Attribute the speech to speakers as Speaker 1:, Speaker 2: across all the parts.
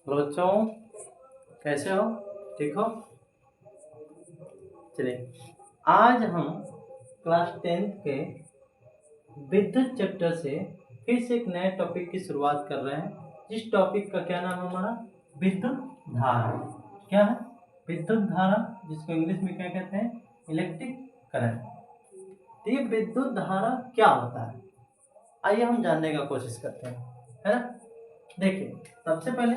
Speaker 1: Hello बच्चों, कैसे हो? ठीक हो? चलिए, आज हम क्लास 10th के विद्युत चैप्टर से फिर से एक नए टॉपिक की शुरुआत कर रहे हैं। जिस टॉपिक का क्या नाम है हमारा? विद्युत धारा। क्या है? विद्युत धारा, जिसको इंग्लिश में क्या कहते हैं? Electric current. तो ये विद्युत धारा क्या होता है, आइए हम जानने का कोशिश करते हैं, है ना। देखिए, सबसे पहले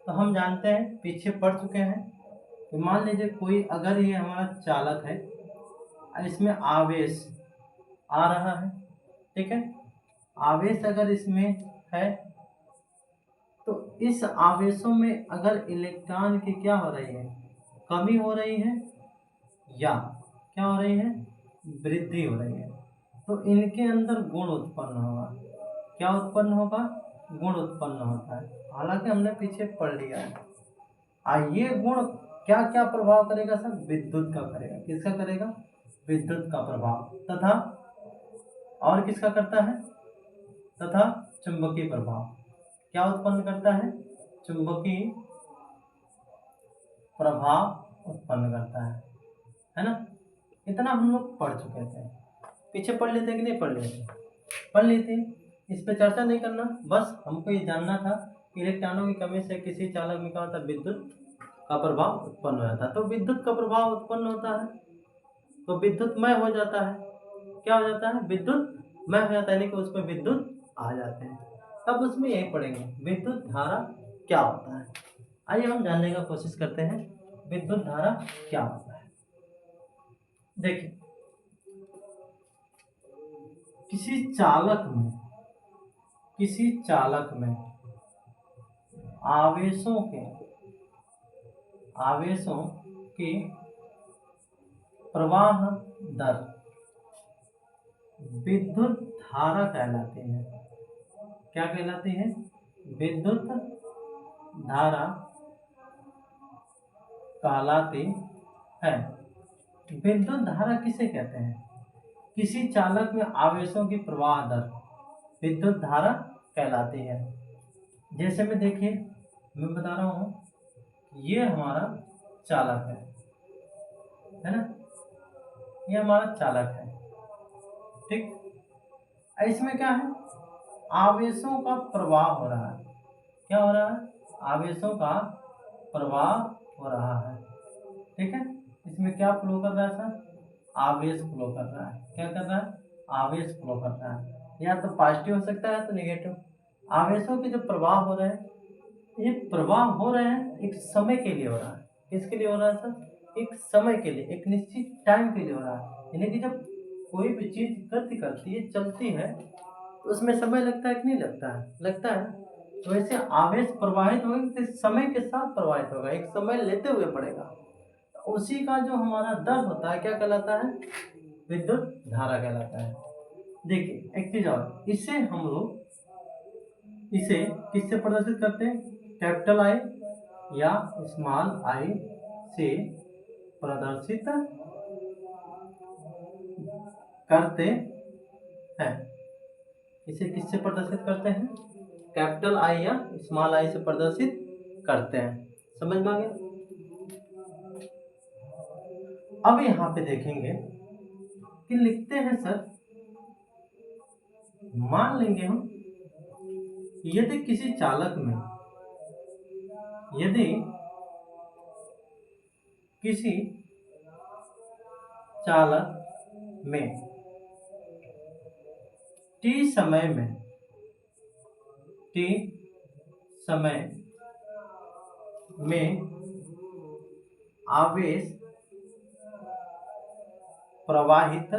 Speaker 1: तो हम जानते हैं, पीछे पढ़ चुके हैं कि मान लीजिए कोई, अगर ये हमारा चालक है, इसमें आवेश आ रहा है, ठीक है। आवेश अगर इसमें है तो इस आवेशों में अगर इलेक्ट्रॉन की क्या हो रही है, कमी हो रही है या क्या हो रही है, वृद्धि हो रही है, तो इनके अंदर गुण उत्पन्न होगा। क्या उत्पन्न होगा? गुण उत्पन्न होता है। हालांकि हमने पीछे पढ़ लिया है। ये गुण क्या क्या प्रभाव करेगा सर? विद्युत का करेगा। किसका करेगा? विद्युत का प्रभाव। तथा और किसका करता है? तथा चुंबकीय प्रभाव। क्या उत्पन्न करता है? चुंबकीय प्रभाव उत्पन्न करता है ना। इतना हम लोग पढ़ चुके थे। पीछे पढ़ लेते कि नहीं पढ़ लेते? पढ़ लेते। इस पर चर्चा नहीं करना, बस हमको ये जानना था कि इलेक्ट्रॉनों की कमी से किसी चालक में क्या होता है? विद्युत का प्रभाव उत्पन्न हो जाता है। तो विद्युत का प्रभाव उत्पन्न होता है तो विद्युतमय हो जाता है। क्या हो जाता है? विद्युतमय हो जाता है, यानी कि उसमें विद्युत आ जाते हैं। अब उसमें यही पढ़ेंगे विद्युत धारा क्या होता है। आइए हम जानने का कोशिश करते हैं विद्युत धारा क्या होता है। देखिए, किसी चालक में आवेशों की प्रवाह दर विद्युत धारा कहलाती है। क्या कहलाती है? विद्युत धारा कहलाती है। विद्युत धारा किसे कहते हैं? किसी चालक में आवेशों की प्रवाह दर विद्युत धारा कहलाती है। जैसे में देखिए, मैं बता रहा हूँ, ये हमारा चालक है ना, ये हमारा चालक है, ठीक। इसमें क्या है? आवेशों का प्रवाह हो रहा है। क्या हो रहा है? आवेशों का प्रवाह हो रहा है, ठीक है। इसमें क्या फ्लो कर रहा है सर? आवेश फ्लो कर रहा है। क्या कर रहा है? आवेश फ्लो कर रहा है। या तो पॉजिटिव हो सकता है या तो नेगेटिव। आवेशों के जो प्रवाह हो रहे हैं, ये प्रवाह हो रहे हैं एक समय के लिए हो रहा है। किसके लिए हो रहा है सर? एक समय के लिए, एक निश्चित टाइम के लिए हो रहा है। यानी कि जब कोई भी चीज गति करती है, चलती है, तो उसमें समय लगता है कि नहीं लगता है? लगता है। तो वैसे आवेश प्रवाहित होगा तो समय के साथ प्रवाहित होगा, एक समय लेते हुए पड़ेगा। उसी का जो हमारा दर होता है, क्या कहलाता है? विद्युत धारा कहलाता है। देखिए, एक चीज और, इसे हम लोग इसे किससे प्रदर्शित करते हैं? कैपिटल आई या स्मॉल आई से प्रदर्शित करते हैं। इसे किससे प्रदर्शित करते हैं? कैपिटल आई या स्मॉल आई से प्रदर्शित करते हैं। समझ में आ गया? अब यहाँ पे देखेंगे कि लिखते हैं सर, मान लेंगे हम, यदि किसी चालक में, यदि किसी चालक में टी समय में आवेश प्रवाहित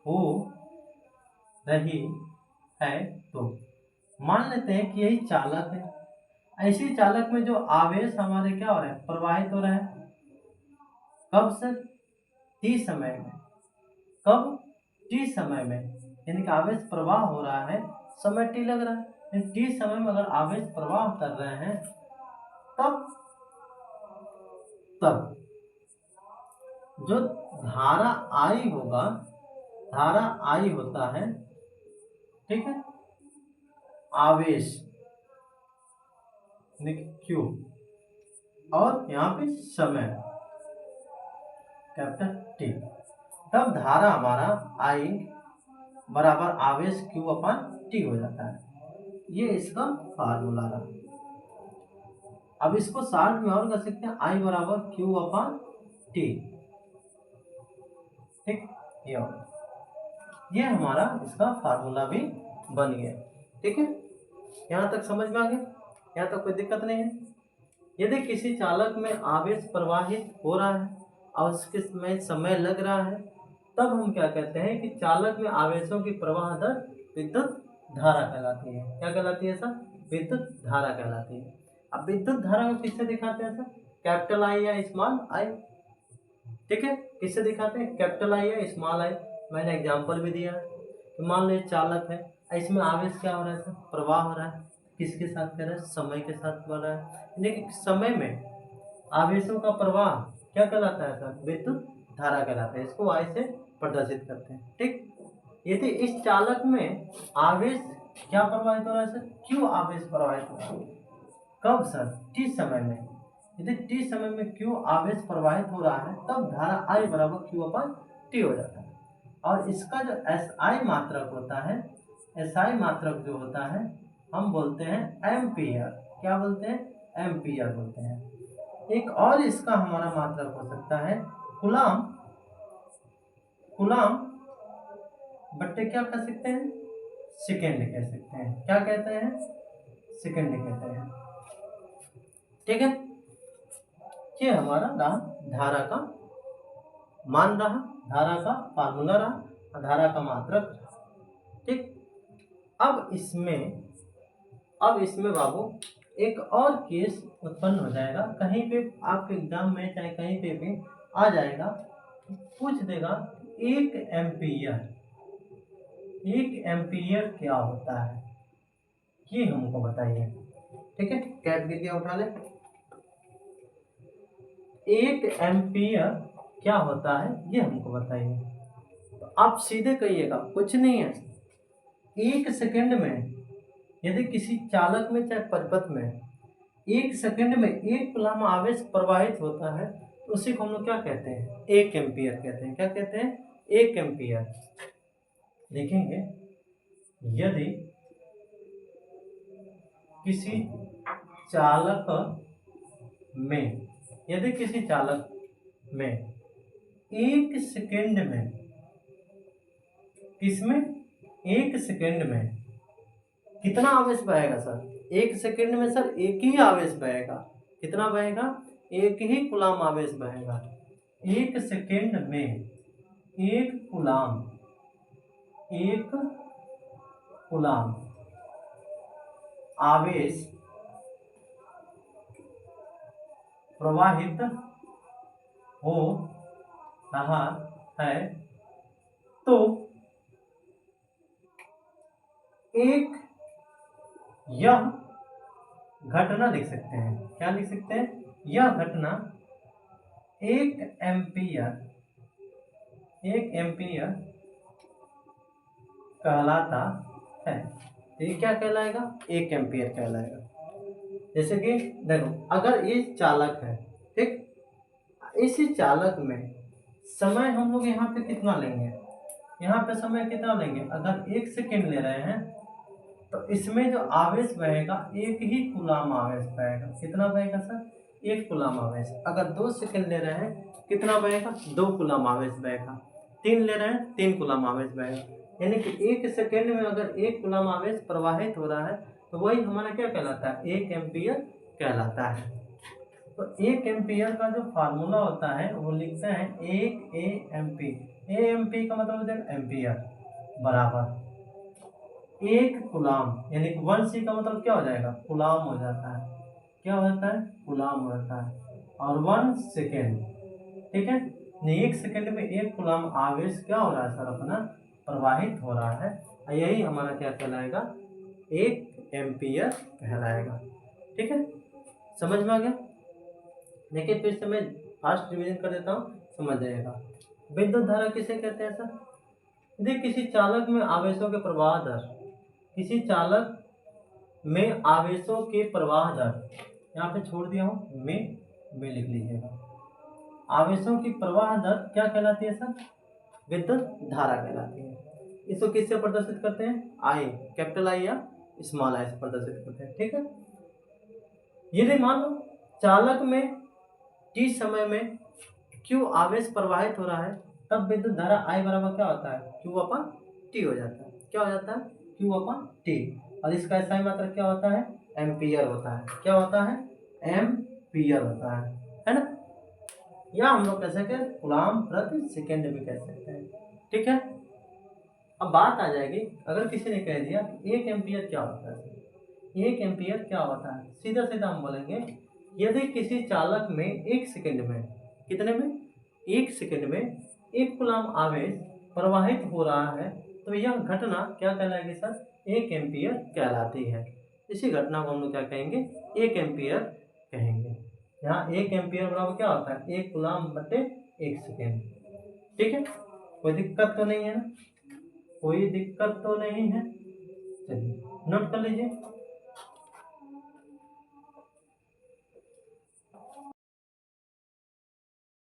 Speaker 1: हो रही है, तो मान लेते हैं कि यही चालक है। ऐसी चालक में जो आवेश हमारे क्या हो रहे हैं? प्रवाहित हो रहे हैं। कब सर? टी समय में। कब? टी समय में, यानी कि आवेश प्रवाह हो रहा है, समय टी लग रहा है। टी समय में अगर आवेश प्रवाह कर रहे हैं, तब जो धारा आई होगा, धारा आई होता है, ठीक है, आवेश देखिए क्यू, और यहाँ पे समय कैपिटल टी, तब धारा हमारा आई बराबर आवेश क्यू अपन टी हो जाता है। ये इसका फार्मूला रहा। अब इसको शॉर्ट में और कर सकते हैं, आई बराबर क्यू अपन टी। ठीक, ये होगा, ये हमारा इसका फार्मूला भी बन गया। ठीक है, यहाँ तक समझ में आ गया, यहाँ तक कोई दिक्कत नहीं है। यदि किसी चालक में आवेश प्रवाहित हो रहा है और उसके में समय लग रहा है, तब हम क्या कहते हैं कि चालक में आवेशों की प्रवाह दर विद्युत धारा कहलाती है। क्या कहलाती है सर? विद्युत धारा कहलाती है। अब विद्युत धारा को किससे दिखाते हैं सर? कैपिटल आई या स्मॉल आई। ठीक है, किससे दिखाते हैं? कैपिटल आई या स्मॉल आई। मैंने एग्जाम्पल भी दिया है कि मान लो चालक है, इसमें आवेश क्या हो रहा है सर? प्रवाह हो रहा है। किसके साथ कर रहा है? समय के साथ बढ़ रहा है। लेकिन समय में आवेशों का प्रवाह क्या कहलाता है सर? विद्युत धारा कहलाता है। इसको आई से प्रदर्शित करते हैं। ठीक, यदि इस चालक में आवेश क्या प्रवाहित हो रहा है सर? क्यों आवेश प्रवाहित हो रहा है? कब सर? टी समय में। यदि टी समय में क्यों आवेश प्रवाहित हो रहा है, तब धारा आई बराबर क्यू अपन टी हो जाता है। और इसका जो एस आई मात्रक होता है, एस आई मात्रक जो होता है, हम बोलते हैं एम्पियर। क्या बोलते हैं? एम्पियर बोलते हैं। एक और इसका हमारा मात्रक हो सकता है कूलाम। कूलाम बट्टे क्या कह सकते हैं? सेकेंड कह सकते हैं। क्या कहते हैं? सेकेंड कहते हैं। ठीक है, ये हमारा रहा धारा का मान रहा, धारा का फार्मूला रहा, धारा का मात्रक रहा। ठीक, अब इसमें बाबू एक और केस उत्पन्न हो जाएगा। कहीं पे आपके एग्जाम में चाहे कहीं पे भी आ जाएगा, पूछ देगा एक एम्पियर क्या होता है, ये हमको बताइए। ठीक है, कैट गिर उठा ले। एक एम्पियर क्या होता है ये हमको बताइए। तो आप सीधे कहिएगा कुछ नहीं है। एक सेकंड में यदि किसी चालक में चाहे परिपथ में एक सेकंड में एक कूलाम आवेश प्रवाहित होता है, तो उसी को हम लोग क्या कहते हैं? एक एम्पियर कहते हैं। क्या कहते हैं? एक एम्पियर। देखेंगे, यदि किसी चालक में एक सेकंड में, किसमें? एक सेकंड में कितना आवेश बहेगा सर? एक सेकंड में सर एक ही आवेश बहेगा। कितना बहेगा? एक ही कूलाम आवेश बहेगा। एक सेकंड में एक कूलाम आवेश प्रवाहित हो रहा है, तो एक यह घटना लिख सकते हैं। क्या लिख सकते हैं? यह घटना एक एम्पियर कहलाता है। ये क्या कहलाएगा? एक एम्पियर कहलाएगा। जैसे कि देखो, अगर ये चालक है, ठीक, इसी चालक में समय हम लोग यहाँ पे कितना लेंगे? यहाँ पे समय कितना लेंगे? अगर एक सेकेंड ले रहे हैं, तो इसमें जो आवेश बहेगा एक ही कूलाम आवेश बहेगा। कितना बहेगा सर? एक कूलाम आवेश। अगर 2 सेकंड ले रहे हैं, कितना बहेगा? 2 कूलाम आवेश बहेगा। 3 ले रहे हैं, 3 कूलाम आवेश बहेगा। यानी कि एक सेकंड में अगर एक कूलाम आवेश प्रवाहित हो रहा है, तो वही हमारा क्या कहलाता है? एक एम्पियर कहलाता है। तो एक एम्पियर का जो फार्मूला होता है वो लिखते हैं एक ए एम पी का मतलब हो जाएगा एम्पियर बराबर एक कूलाम, यानी कि 1C का मतलब क्या हो जाएगा? कूलाम हो जाता है। क्या हो जाता है? कूलाम हो जाता है। और 1 सेकेंड, ठीक है, एक सेकेंड में एक कूलाम आवेश क्या हो रहा है सर? अपना प्रवाहित हो रहा है। यही हमारा क्या कहलाएगा? एक एम्पियर कहलाएगा। ठीक है, समझ में आ गया? देखिए फिर से मैं फास्ट रिवीजन कर देता हूँ, समझ जाएगा। विद्युत धारा किसे कहते हैं सर? यदि किसी चालक में आवेशों के प्रवाह दर, किसी चालक में आवेशों के प्रवाह दर यहाँ पे छोड़ दिया हूँ, में लिख लीजिएगा। आवेशों की प्रवाह दर क्या कहलाती है सर? विद्युत धारा कहलाती है। इसको किससे प्रदर्शित करते हैं? आई, कैपिटल आई या स्मॉल आई से प्रदर्शित करते हैं। ठीक है, यदि मान लो चालक में टी समय में क्यू आवेश प्रवाहित हो रहा है, तब विद्युत धारा आई बराबर क्या होता है? क्यू अपन टी हो जाता है। क्या हो जाता है? क्यू अपन टी। और इसका SI मात्रक क्या होता है? एम्पियर होता है। क्या होता है? एम्पियर होता है ना? या हम लोग कह सकते हैं कूलाम प्रति सेकेंड भी कह सकते हैं। ठीक है, अब बात आ जाएगी, अगर किसी ने कह दिया एक एम्पियर क्या होता है? एक एम्पियर क्या होता है? सीधा सीधा हम बोलेंगे, यदि किसी चालक में एक सेकंड में, कितने में? एक सेकंड में एक कूलाम आवेश प्रवाहित हो रहा है, तो यह घटना क्या कहलाएगी सर? एक एम्पियर कहलाती है। इसी घटना को हम लोग क्या कहेंगे? एक एम्पियर कहेंगे। यहाँ एक एम्पियर बराबर क्या होता है? एक कूलाम बटे एक सेकेंड। ठीक है, कोई दिक्कत तो नहीं है ना? कोई दिक्कत तो नहीं है? चलिए नोट कर लीजिए।